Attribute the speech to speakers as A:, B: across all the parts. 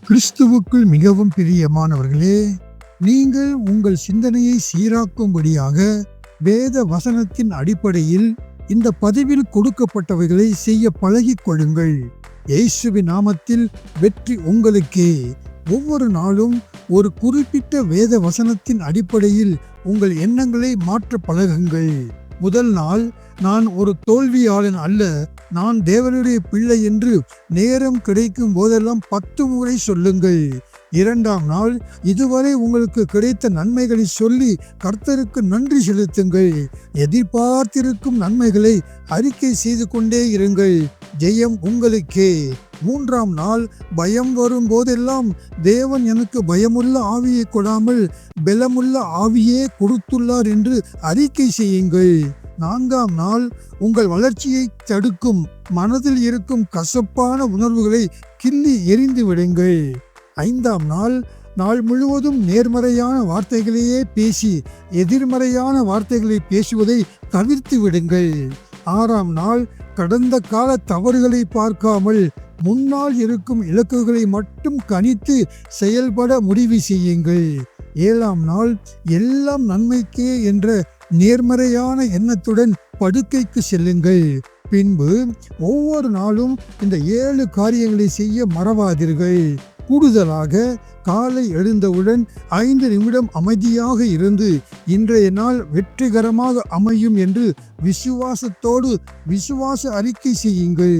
A: கிறிஸ்துவுக்குள் மிகவும் பிரியமானவர்களே, நீங்கள் உங்கள் சிந்தனையை சீராக்கும்படியாக வேத வசனத்தின் அடிப்படையில் இந்த பதிவில் கொடுக்கப்பட்டவைகளை செய்ய பழகிக் கொள்ளுங்கள். இயேசுவின் நாமத்தில் வெற்றி உங்களுக்கே. ஒவ்வொரு நாளும் ஒரு குறிப்பிட்ட வேத வசனத்தின் அடிப்படையில் உங்கள் எண்ணங்களை மாற்ற பழகுங்கள். முதல் நாள், நான் ஒரு தோல்வியாளன் அல்ல, நான் தேவனுடைய பிள்ளை என்று நேரம் கிடைக்கும் போதெல்லாம் 10 முறை சொல்லுங்கள். இரண்டாம் நாள், இதுவரை உங்களுக்கு கிடைத்த நன்மைகளை சொல்லி கர்த்தருக்கு நன்றி செலுத்துங்கள். எதிர்பார்த்திருக்கும் நன்மைகளை அறிக்கை செய்து கொண்டே இருங்கள். ஜெயம் உங்களுக்கே. மூன்றாம் நாள், பயம் வரும் போதெல்லாம் தேவன் எனக்கு பயமுள்ள ஆவியை கொடாமல் பலமுள்ள ஆவியே கொடுத்துள்ளார் என்று அறிக்கை செய்யுங்கள். நான்காம் நாள், உங்கள் வளர்ச்சியை தடுக்கும் மனதில் இருக்கும் கசப்பான உணர்வுகளை கிள்ளி எறிந்து விடுங்கள். ஐந்தாம் நாள், நாள் முழுவதும் நேர்மறையான வார்த்தைகளையே பேசி எதிர்மறையான வார்த்தைகளை பேசுவதை தவிர்த்து விடுங்கள். ஆறாம் நாள், கடந்த கால தவறுகளை பார்க்காமல் முன்னால் இருக்கும் இலக்குகளை மட்டும் கணித்து செயல்பட முடிவு செய்யுங்கள். ஏழாம் நாள், எல்லாம் நன்மைக்கே என்ற நேர்மறையான எண்ணத்துடன் படுக்கைக்கு செல்லுங்கள். பின்பு ஒவ்வொரு நாளும் இந்த 7 காரியங்களை செய்ய மறவாதீர்கள். கூடுதலாக, காலை எழுந்தவுடன் 5 நிமிடம் அமைதியாக இருந்து இன்றைய நாள் வெற்றிகரமாக அமையும் என்று விசுவாசத்தோடு விசுவாச அறிக்கை செய்யுங்கள்.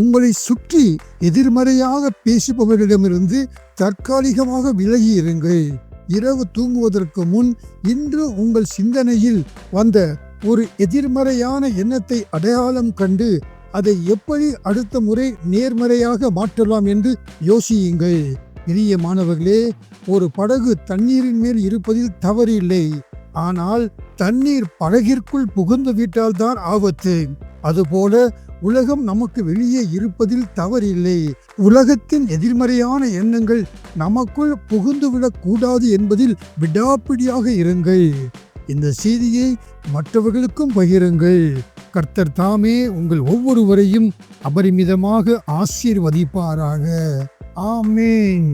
A: உங்களை சுற்றி எதிர்மறையாக பேசுபவர்களிடமிருந்து தற்காலிகமாக விலகி இருங்கள். இரவு தூங்குவதற்கு முன் இன்று உங்கள் சிந்தனையில் வந்த ஒரு எதிர்மறையான எண்ணத்தை அடையாளம் கண்டு அதை எப்படி அடுத்த முறை நேர்மறையாக மாற்றலாம் என்று யோசியுங்கள். பிரியமானவர்களே, ஒரு படகு தண்ணீரின் மேல் இருப்பதில் தவறு இல்லை. ஆனால் தண்ணீர் படகிற்குள் புகுந்து விட்டால்தான் ஆபத்து. அதுபோல உலகம் நமக்கு வெளியே இருப்பதில் தவறில்லை. உலகத்தின் எதிர்மறையான எண்ணங்கள் நமக்குள் புகுந்துவிடக் கூடாது என்பதில் விடாப்பிடியாக இருங்கள். இந்த செய்தியை மற்றவர்களுக்கும் பகிருங்கள். கர்த்தர் தாமே உங்கள் ஒவ்வொருவரையும் அபரிமிதமாக ஆசீர்வதிப்பாராக. ஆமென்.